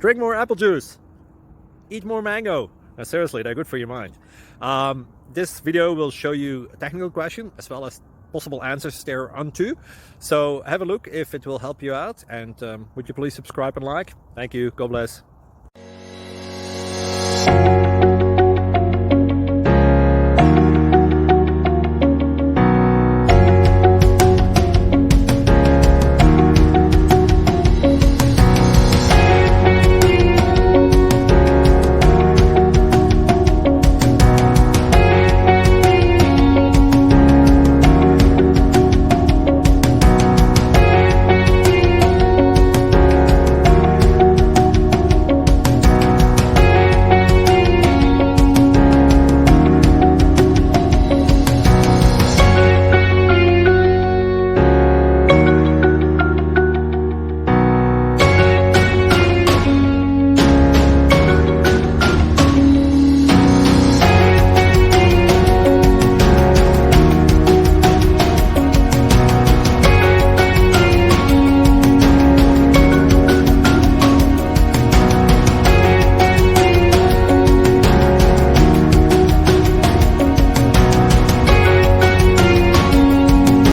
Drink more apple juice. Eat more mango. No, seriously, they're good for your mind. This video will show you a technical question as well as possible answers thereunto. So have a look if it will help you out, and would you please subscribe and like? Thank you. God bless.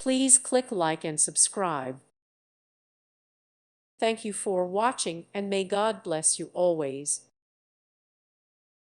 Please click like and subscribe. Thank you for watching, and may God bless you always.